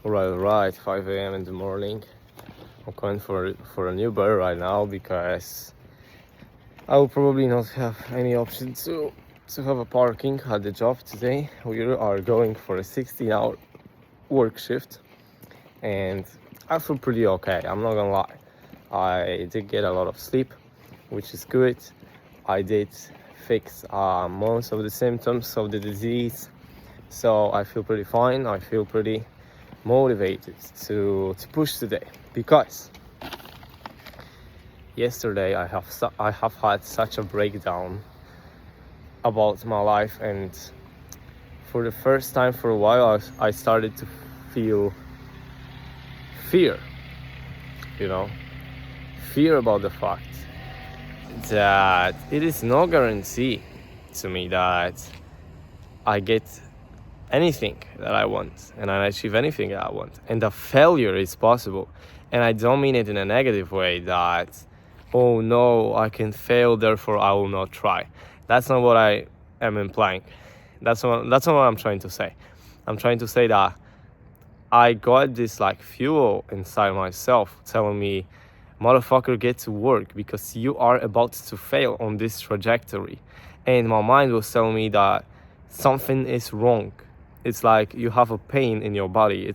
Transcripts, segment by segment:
Right, 5 a.m. in the morning. I'm going for an Uber right now because I will probably not have any option to have a parking at the job today. We are going for a 16-hour work shift, and I feel pretty okay. I'm not gonna lie. I did get a lot of sleep, which is good. I did fix most of the symptoms of the disease, so I feel pretty fine. I feel pretty motivated to push today because yesterday I have had such a breakdown about my life, and for the first time for a while I started to feel fear, you know, fear about the fact that it is no guarantee to me that I get anything that I want and I achieve anything that I want, and the failure is possible. And I don't mean it in a negative way that, oh no, I can fail, therefore I will not try. That's not what I am implying. That's not what I'm trying to say. I'm trying to say that I got this like fuel inside myself telling me, motherfucker, get to work because you are about to fail on this trajectory. And my mind was telling me that something is wrong. It's like you have a pain in your body.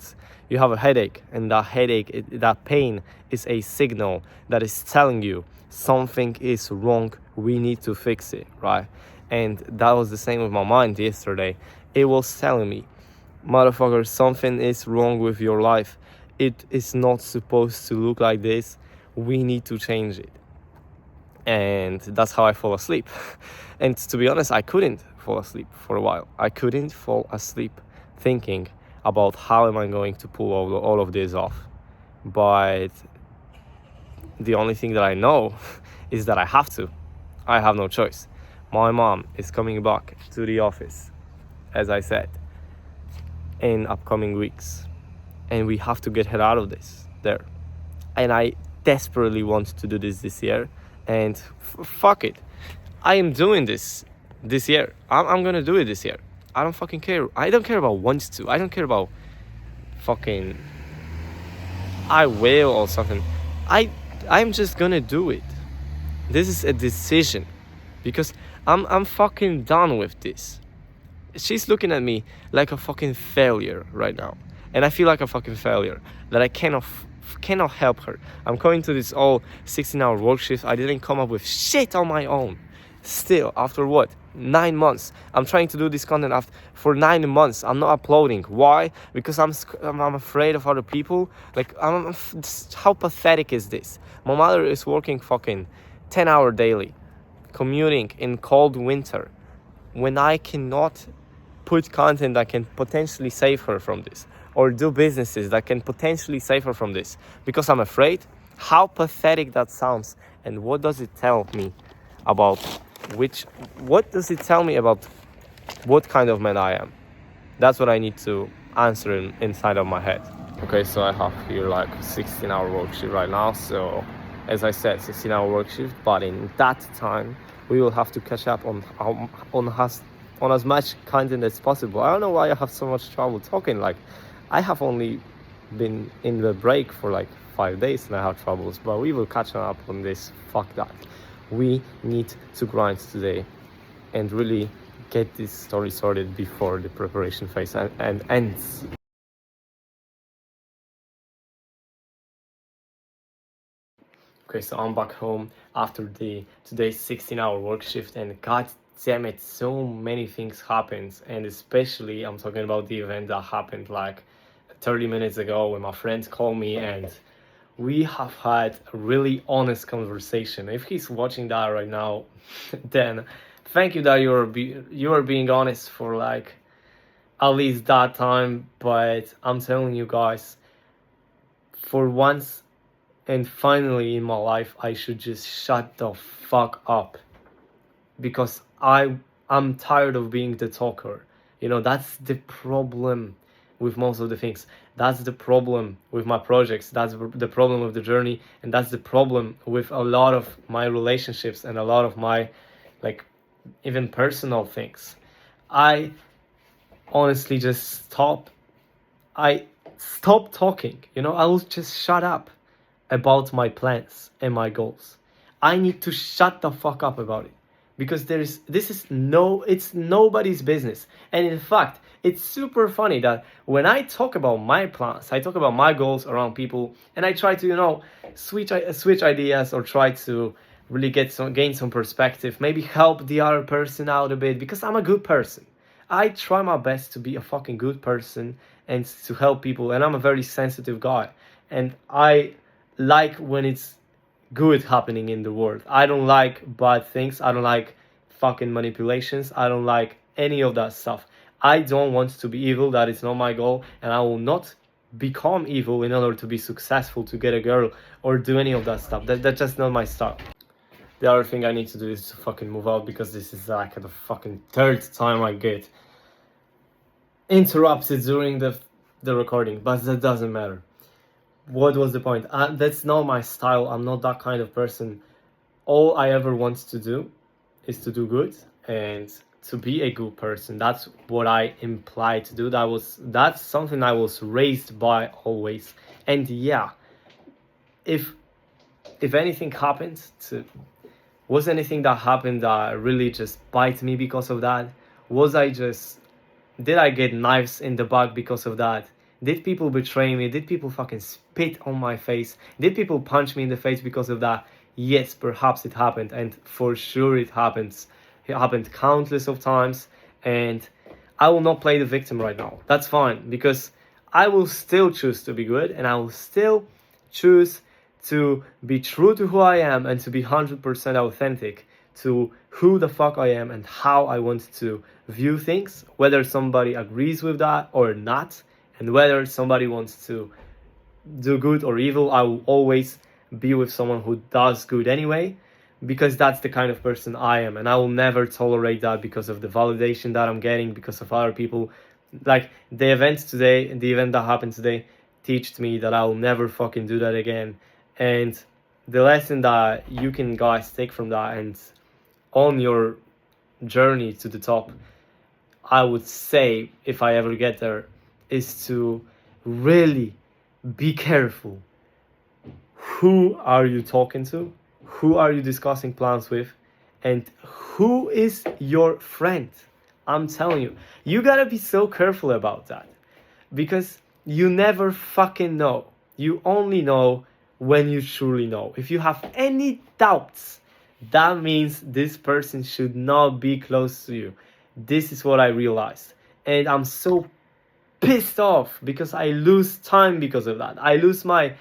You have a headache, and that headache, that pain is a signal that is telling you something is wrong. We need to fix it, right? And that was the same with my mind yesterday. It was telling me, motherfucker, something is wrong with your life. It is not supposed to look like this. We need to change it. And that's how I fall asleep. And to be honest, I couldn't fall asleep for a while. I couldn't fall asleep thinking about how am I going to pull all of this off. But the only thing that I know is that I have to. I have no choice. My mom is coming back to the office, as I said, in upcoming weeks. And we have to get her out of this there. And I desperately want to do this year. And fuck it. I am doing this year. I'm gonna do it this year. I don't fucking care. I don't care about wants to. I don't care about fucking I will or something. I'm just gonna do it. This is a decision. Because I'm fucking done with this. She's looking at me like a fucking failure right now. And I feel like a fucking failure. That I cannot help her. I'm going to this all 16-hour work shift. I didn't come up with shit on my own. Still, after what? 9 months. I'm trying to do this content for 9 months. I'm not uploading. Why? Because I'm afraid of other people. Like, how pathetic is this? My mother is working fucking 10-hour daily, commuting in cold winter, when I cannot put content that can potentially save her from this, or do businesses that can potentially save her from this, because I'm afraid. How pathetic that sounds. And what does it tell me about what does it tell me about what kind of man I am? That's what I need to answer inside of my head. Okay, so I have here like 16-hour work shift right now. So as I said, 16-hour work shift, but in that time we will have to catch up on as much content as possible. I don't know why I have so much trouble talking. Like, I have only been in the break for like 5 days and I have troubles, but we will catch up on this. Fuck that. We need to grind today and really get this story sorted before the preparation phase and ends. Okay, so I'm back home after today's 16-hour work shift, and god damn it, so many things happened. And especially I'm talking about the event that happened like 30 minutes ago when my friend called me, and we have had a really honest conversation. If he's watching that right now, then thank you that you are being honest for like at least that time. But I'm telling you guys, for once and finally in my life, I should just shut the fuck up, because I'm tired of being the talker. You know, that's the problem with most of the things. That's the problem with my projects. That's the problem with the journey, and that's the problem with a lot of my relationships and a lot of my like even personal things. I honestly just stop. I stop talking. I will just shut up about my plans and my goals. I need to shut the fuck up about it, because it's nobody's business. And in fact, it's super funny that when I talk about my plans, I talk about my goals around people, and I try to switch ideas, or try to really gain some perspective, maybe help the other person out a bit, because I'm a good person. I try my best to be a fucking good person and to help people, and I'm a very sensitive guy, and I like when it's good happening in the world. I don't like bad things. I don't like fucking manipulations. I don't like any of that stuff. I don't want to be evil. That is not my goal, and I will not become evil in order to be successful, to get a girl, or do any of that stuff. That's just not my style. The other thing I need to do is to fucking move out, because this is like the fucking third time I get interrupted during the recording, but that doesn't matter. What was the point? That's not my style. I'm not that kind of person. All I ever want to do is to do good and to be a good person. That's what I imply to do. That's something I was raised by always. And yeah, if anything happened was anything that happened that really just bite me because of that? Did I get knives in the back because of that? Did people betray me? Did people fucking spit on my face? Did people punch me in the face because of that? Yes, perhaps it happened, and for sure it happens. It happened countless of times, and I will not play the victim right now. That's fine, because I will still choose to be good, and I will still choose to be true to who I am and to be 100% authentic to who the fuck I am and how I want to view things, whether somebody agrees with that or not, and whether somebody wants to do good or evil. I will always be with someone who does good anyway, because that's the kind of person I am, and I will never tolerate that because of the validation that I'm getting because of other people. Like the event that happened today teached me that I will never fucking do that again. And the lesson that you can guys take from that, and on your journey to the top, I would say, if I ever get there, is to really be careful. Who are you talking to? Who are you discussing plans with? And who is your friend? I'm telling you, you gotta be so careful about that, because you never fucking know. You only know when you truly know. If you have any doubts, that means this person should not be close to you. This is what I realized. And I'm so pissed off because I lose time because of that. I lose my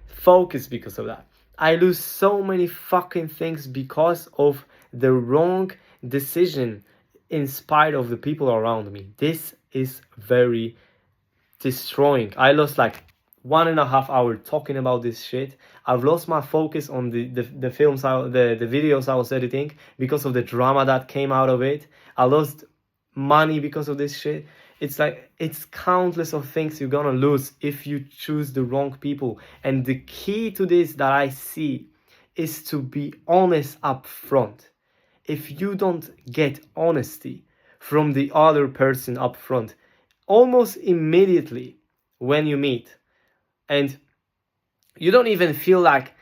focus because of that. I lose so many fucking things because of the wrong decision in spite of the people around me. This is very destroying. I lost like 1.5 hours talking about this shit. I've lost my focus on the films, the videos I was editing because of the drama that came out of it. I lost money because of this shit. It's countless of things you're gonna lose if you choose the wrong people. And the key to this that I see is to be honest up front. If you don't get honesty from the other person up front, almost immediately when you meet, and you don't even feel like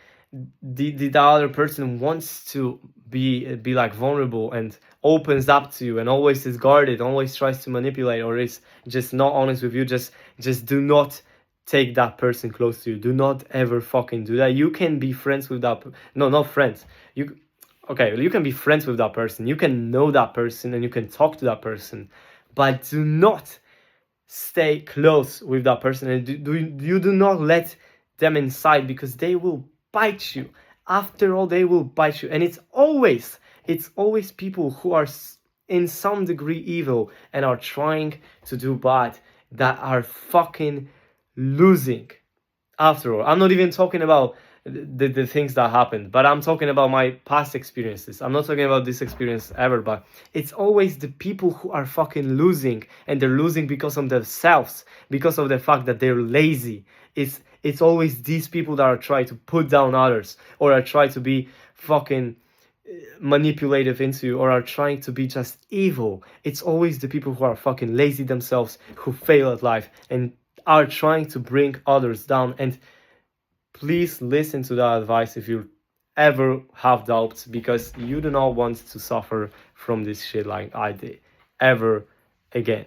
the other person wants to be like vulnerable and opens up to you and always is guarded, always tries to manipulate, or is just not honest with you, just do not take that person close to you. Do not ever fucking do that. You can be friends with that. No, not friends. You can be friends with that person. You can know that person and you can talk to that person, but do not stay close with that person, and you do not let them inside, because they will bite you. After all, they will bite you. And it's always people who are in some degree evil and are trying to do bad that are fucking losing. After all, I'm not even talking about the things that happened, but I'm talking about my past experiences. I'm not talking about this experience ever, but it's always the people who are fucking losing, and they're losing because of themselves, because of the fact that they're lazy. It's always these people that are trying to put down others, or are trying to be fucking manipulative into you, or are trying to be just evil. It's always the people who are fucking lazy themselves, who fail at life. And are trying to bring others down. And please listen to that advice if you ever have doubts, because you do not want to suffer from this shit like I did ever again.